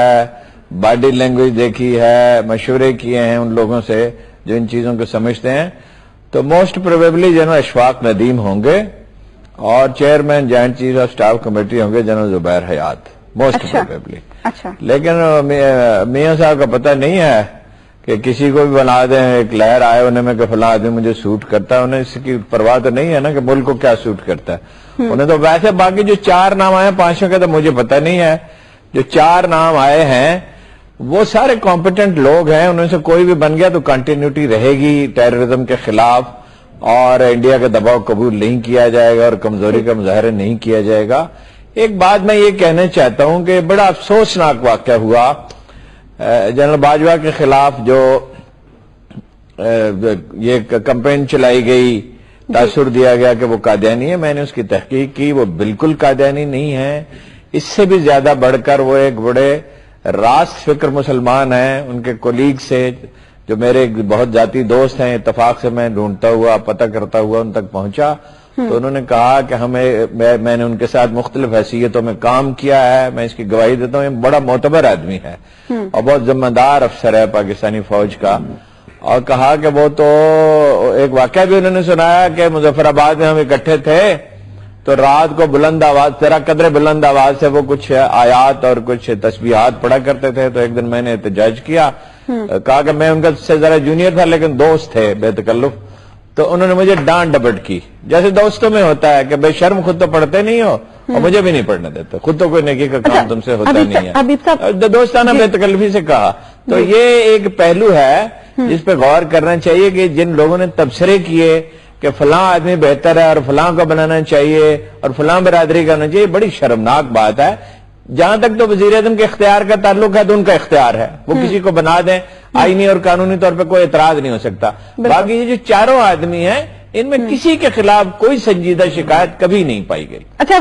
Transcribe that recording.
ہے، body language دیکھی ہے، مشورے کیے ہیں ان لوگوں سے جو ان چیزوں کو سمجھتے ہیں، تو most probably general Ashfaq Nadeem ہوں گے اور chairman joint chief of staff committee ہوں گے جنرل زبیر حیات، موسٹ پروبیبلی۔ لیکن میاں صاحب کا پتہ نہیں ہے کہ کسی کو بھی بنا دیں، ایک لہر آئے انہیں میں کہ فلاں آدمی مجھے سوٹ کرتا ہے، انہیں اس کی پرواہ تو نہیں ہے نا کہ ملک کو کیا سوٹ کرتا ہے۔ انہیں تو ویسے باقی جو 4 نام آئے 5 کا تو مجھے پتہ نہیں ہے، جو 4 نام آئے ہیں وہ سارے کمپیٹنٹ لوگ ہیں، انہیں سے کوئی بھی بن گیا تو کنٹینیوٹی رہے گی ٹیررزم کے خلاف، اور انڈیا کا دباؤ قبول نہیں کیا جائے گا اور کمزوری کا مظاہرہ نہیں کیا جائے گا۔ ایک بات میں یہ کہنا چاہتا ہوں کہ بڑا افسوسناک واقعہ ہوا جنرل باجوہ کے خلاف، جو یہ کمپین چلائی گئی، تاثر دیا گیا کہ وہ قادیانی ہے۔ میں نے اس کی تحقیق کی، وہ بالکل قادیانی نہیں ہے، اس سے بھی زیادہ بڑھ کر وہ ایک بڑے راست فکر مسلمان ہیں۔ ان کے کولیگ سے جو میرے بہت ذاتی دوست ہیں، اتفاق سے میں ڈھونڈتا ہوا پتہ کرتا ہوا ان تک پہنچا، تو انہوں نے کہا کہ میں نے ان کے ساتھ مختلف حیثیتوں میں کام کیا ہے، میں اس کی گواہی دیتا ہوں، یہ بڑا معتبر آدمی ہے اور بہت ذمہ دار افسر ہے پاکستانی فوج کا۔ اور کہا کہ وہ تو ایک واقعہ بھی انہوں نے سنایا کہ مظفر آباد میں ہم اکٹھے تھے تو رات کو بلند آواز، تیرا قدر بلند آواز سے وہ کچھ آیات اور کچھ تسبیحات پڑھا کرتے تھے، تو ایک دن میں نے احتجاج کیا، کہا کہ میں ان کا سے ذرا جونیئر تھا لیکن دوست تھے بے تکلف، تو انہوں نے مجھے ڈانٹ ڈپٹ کی، جیسے دوستوں میں ہوتا ہے کہ بے شرم خود تو پڑھتے نہیں ہو اور مجھے بھی نہیں پڑھنے دیتے، خود تو کوئی نیکی کا کام تم سے ہوتا نہیں ہے، دوستانہ بے تکلفی سے کہا۔ تو یہ ایک پہلو ہے جس پہ غور کرنا چاہیے کہ جن لوگوں نے تبصرے کیے کہ فلاں آدمی بہتر ہے اور فلاں کو بنانا چاہیے اور فلاں برادری کا ہونا چاہیے، بڑی شرمناک بات ہے۔ جہاں تک تو وزیر اعظم کے اختیار کا تعلق ہے تو ان کا اختیار ہے، وہ کسی کو بنا دیں، آئینی اور قانونی طور پہ کوئی اعتراض نہیں ہو سکتا۔ باقی یہ جو 4 آدمی ہیں ان میں کسی کے خلاف کوئی سنجیدہ شکایت کبھی نہیں پائی گئی۔ اچھا